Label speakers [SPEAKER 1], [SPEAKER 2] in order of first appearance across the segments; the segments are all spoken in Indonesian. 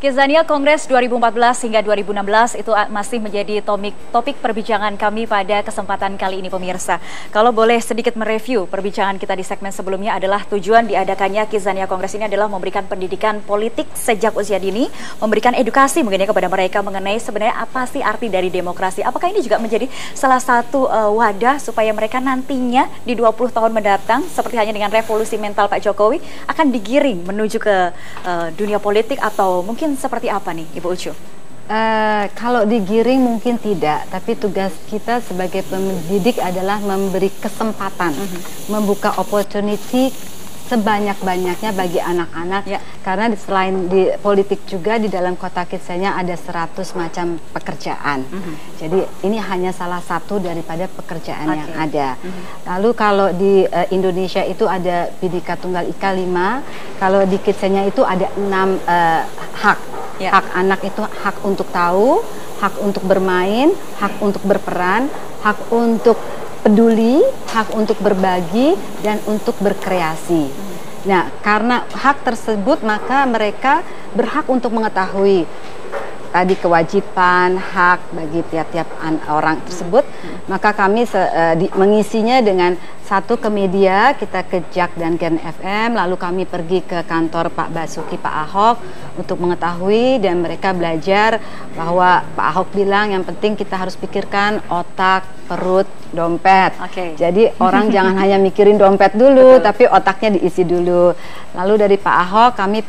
[SPEAKER 1] Kidzania Kongres 2014 hingga 2016 itu masih menjadi topik perbincangan kami pada kesempatan kali ini, pemirsa. Kalau boleh sedikit mereview perbincangan kita di segmen sebelumnya adalah tujuan diadakannya Kidzania Kongres ini adalah memberikan pendidikan politik sejak usia dini, memberikan edukasi mungkin kepada mereka mengenai sebenarnya apa sih arti dari demokrasi. Apakah ini juga menjadi salah satu wadah supaya mereka nantinya di 20 tahun mendatang, seperti hanya dengan revolusi mental Pak Jokowi, akan digiring menuju ke dunia politik atau mungkin seperti apa nih Ibu Ucu?
[SPEAKER 2] Kalau digiring mungkin tidak, tapi tugas kita sebagai pendidik adalah memberi kesempatan, membuka opportunity sebanyak-banyaknya bagi anak-anak, karena selain di politik juga di dalam kota Kidzania ada 100 macam pekerjaan. Jadi ini hanya salah satu daripada pekerjaan yang ada. Lalu kalau di Indonesia itu ada Bhinneka Tunggal Ika 5, kalau di Kidzania itu ada 6 hak. Hak anak itu hak untuk tahu, hak untuk bermain, hak untuk berperan, hak untuk peduli, hak untuk berbagi, dan untuk berkreasi. Nah, karena hak tersebut maka mereka berhak untuk mengetahui tadi kewajiban, hak bagi tiap-tiap orang tersebut. Maka kami mengisinya dengan satu ke media, kita ke JAK dan Gen FM, lalu kami pergi ke kantor Pak Basuki, Pak Ahok untuk mengetahui, dan mereka belajar bahwa Pak Ahok bilang yang penting kita harus pikirkan otak, perut, dompet. Jadi orang jangan hanya mikirin dompet dulu, tapi otaknya diisi dulu. Lalu dari Pak Ahok kami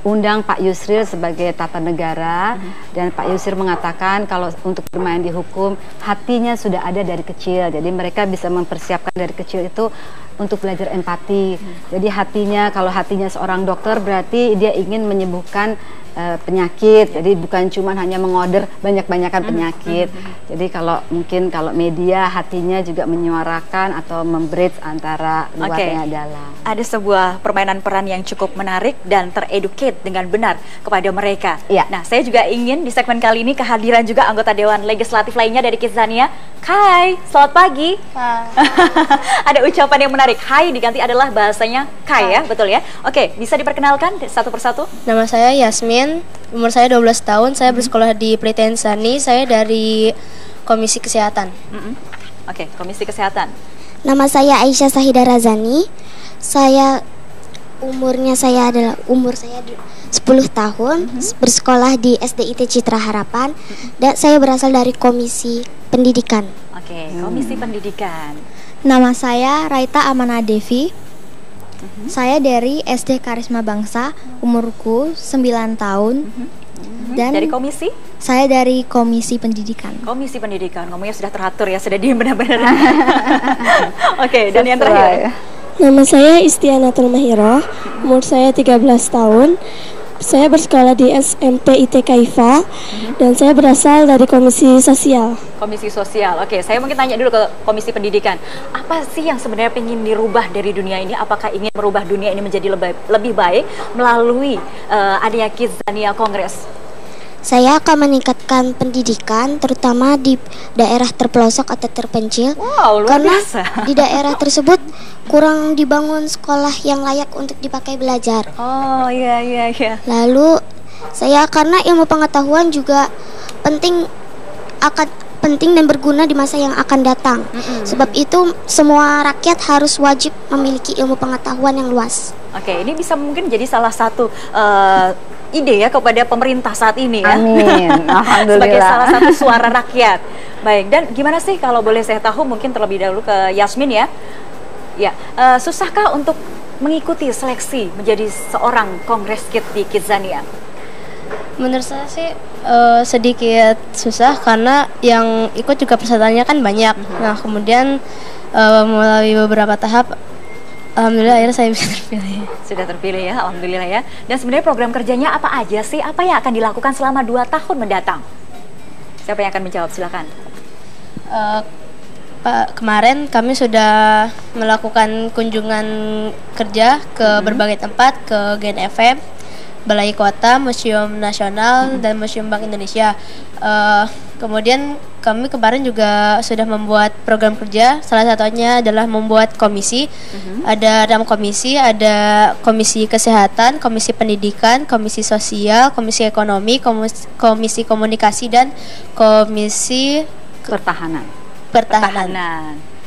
[SPEAKER 2] undang Pak Yusril sebagai tata negara, dan Pak Yusril mengatakan kalau untuk bermain di hukum hatinya sudah ada dari kecil, jadi mereka bisa mempersiapkan dari kecil itu untuk belajar empati. Jadi hatinya, kalau hatinya seorang dokter berarti dia ingin menyembuhkan penyakit, jadi bukan cuma hanya mengorder banyak-banyakan penyakit. Jadi kalau mungkin kalau media hatinya juga menyuarakan atau membridge antara luar dan dalam. Ada
[SPEAKER 1] sebuah permainan peran yang cukup menarik dan tereducate dengan benar kepada mereka. Nah, saya juga ingin di segmen kali ini kehadiran juga anggota Dewan Legislatif lainnya dari Kidzania. Hai, selamat pagi. Ada ucapan yang menarik. Hai diganti adalah bahasanya Kai, ya, betul ya? Oke, bisa diperkenalkan satu persatu?
[SPEAKER 3] Nama saya Yasmin, umur saya 12 tahun, saya bersekolah di Pelita Insani, saya dari Komisi Kesehatan.
[SPEAKER 1] Oke, Komisi Kesehatan.
[SPEAKER 4] Nama saya Aisyah Sahida Razani, umur saya 10 tahun, bersekolah di SDIT Citra Harapan, dan saya berasal dari Komisi Pendidikan.
[SPEAKER 1] Oke, Komisi Pendidikan.
[SPEAKER 5] Nama saya Raita Amana Devi. Saya dari SD Karisma Bangsa, umurku 9 tahun. Dan
[SPEAKER 1] dari komisi?
[SPEAKER 5] Saya dari Komisi Pendidikan.
[SPEAKER 1] Komisi Pendidikan, ngomongnya sudah teratur ya, sudah benar-benar. Oke, dan yang terakhir.
[SPEAKER 6] Nama saya Istianatul Mahiro, umur saya 13 tahun. Saya bersekolah di SMP ITK IFA, dan saya berasal dari Komisi Sosial.
[SPEAKER 1] Komisi Sosial, oke. Saya mungkin tanya dulu ke Komisi Pendidikan. Apa sih yang sebenarnya ingin dirubah dari dunia ini? Apakah ingin merubah dunia ini menjadi lebih baik melalui adanya Kidzania Kongres?
[SPEAKER 4] Saya akan meningkatkan pendidikan, terutama di daerah terpelosok atau terpencil.
[SPEAKER 1] Wow, luar
[SPEAKER 4] karena
[SPEAKER 1] biasa.
[SPEAKER 4] Di daerah tersebut kurang dibangun sekolah yang layak untuk dipakai belajar.
[SPEAKER 1] Oh iya.
[SPEAKER 4] Lalu karena ilmu pengetahuan juga penting dan berguna di masa yang akan datang. Sebab itu semua rakyat harus wajib memiliki ilmu pengetahuan yang luas.
[SPEAKER 1] Oke, ini bisa mungkin jadi salah satu ide ya kepada pemerintah saat ini ya.
[SPEAKER 2] Amin. Alhamdulillah.
[SPEAKER 1] Sebagai salah satu suara rakyat. Baik, dan gimana sih kalau boleh saya tahu, mungkin terlebih dahulu ke Yasmin ya. Susahkah untuk mengikuti seleksi menjadi seorang Kongres Kid di Kidzania?
[SPEAKER 3] Menurut saya sih sedikit susah karena yang ikut juga pesertanya kan banyak. Nah, kemudian melalui beberapa tahap, alhamdulillah akhirnya saya bisa terpilih.
[SPEAKER 1] Sudah terpilih ya, alhamdulillah ya. Dan sebenarnya program kerjanya apa aja sih? Apa yang akan dilakukan selama 2 tahun mendatang? Siapa yang akan menjawab? Silakan.
[SPEAKER 3] Pak, kemarin kami sudah melakukan kunjungan kerja ke berbagai tempat, ke Gen FM, Balai Kota, Museum Nasional, dan Museum Bank Indonesia. Kemudian kami kemarin juga sudah membuat program kerja, salah satunya adalah membuat komisi. Ada 6 komisi, ada komisi kesehatan, komisi pendidikan, komisi sosial, komisi ekonomi, komisi komunikasi, dan komisi pertahanan.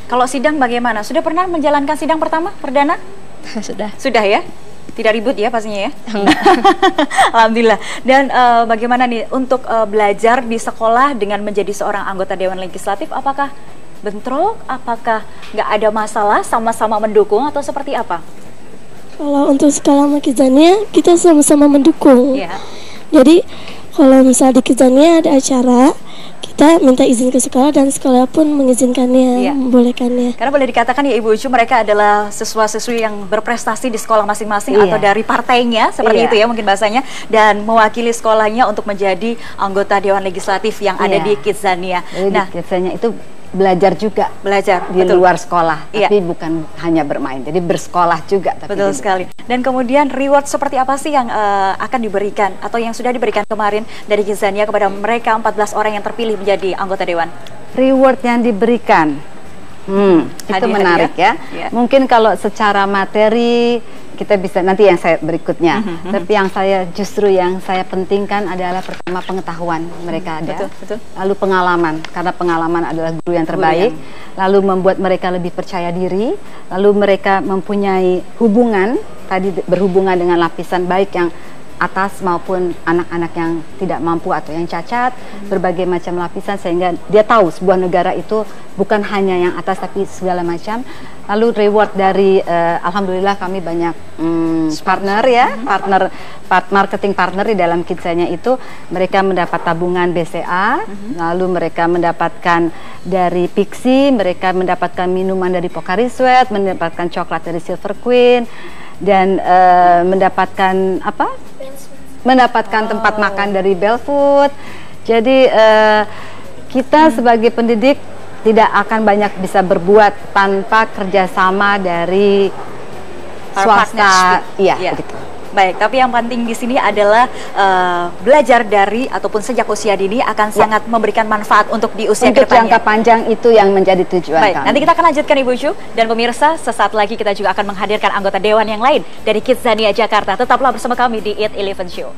[SPEAKER 1] Kalau sidang bagaimana? Sudah pernah menjalankan sidang pertama, perdana? Sudah ya? Tidak ribut ya pastinya ya? Alhamdulillah. Dan bagaimana nih untuk belajar di sekolah dengan menjadi seorang anggota Dewan Legislatif? Apakah bentrok? Apakah nggak ada masalah? Sama-sama mendukung atau seperti apa?
[SPEAKER 6] Kalau untuk sekolah Kizania kita sama-sama mendukung.
[SPEAKER 1] Ya.
[SPEAKER 6] Jadi kalau misal di Kizania ada acara, kita minta izin ke sekolah dan sekolah pun mengizinkannya, membolehkannya.
[SPEAKER 1] Karena boleh dikatakan ya Ibu Ucu, mereka adalah siswa-siswi yang berprestasi di sekolah masing-masing atau dari partainya, seperti itu ya mungkin bahasanya, dan mewakili sekolahnya untuk menjadi anggota Dewan Legislatif yang ada di Kizania.
[SPEAKER 2] Nah, di Kizania itu belajar juga, di luar sekolah, tapi bukan hanya bermain, jadi bersekolah juga. Tapi
[SPEAKER 1] betul sekali. Dan kemudian reward seperti apa sih yang akan diberikan atau yang sudah diberikan kemarin dari Kizania kepada mereka 14 orang yang terpilih menjadi anggota Dewan?
[SPEAKER 2] Reward yang diberikan, itu menarik ya. Mungkin kalau secara materi kita bisa nanti yang saya berikutnya. Tapi yang saya pentingkan adalah pertama pengetahuan mereka ada, lalu pengalaman, karena pengalaman adalah guru yang terbaik, lalu membuat mereka lebih percaya diri, lalu mereka mempunyai hubungan, tadi berhubungan dengan lapisan baik yang atas maupun anak-anak yang tidak mampu atau yang cacat, berbagai macam lapisan, sehingga dia tahu sebuah negara itu bukan hanya yang atas tapi segala macam. Lalu reward dari alhamdulillah kami banyak partner ya, marketing partner di dalam Kizania itu, mereka mendapat tabungan BCA, lalu mereka mendapatkan dari Pixi, mereka mendapatkan minuman dari Pocari Sweat, mendapatkan coklat dari Silver Queen, dan mendapatkan tempat makan dari Belfood. Jadi kita sebagai pendidik tidak akan banyak bisa berbuat tanpa kerjasama dari swasta. Begitu.
[SPEAKER 1] Baik, tapi yang penting di sini adalah belajar dari ataupun sejak usia dini akan sangat memberikan manfaat untuk di usia kedepannya. Untuk
[SPEAKER 2] jangka panjang itu yang menjadi tujuan kami.
[SPEAKER 1] Nanti kita akan lanjutkan Ibu Ucu, dan pemirsa sesaat lagi kita juga akan menghadirkan anggota Dewan yang lain dari Kizania Jakarta. Tetaplah bersama kami di It 11 Show.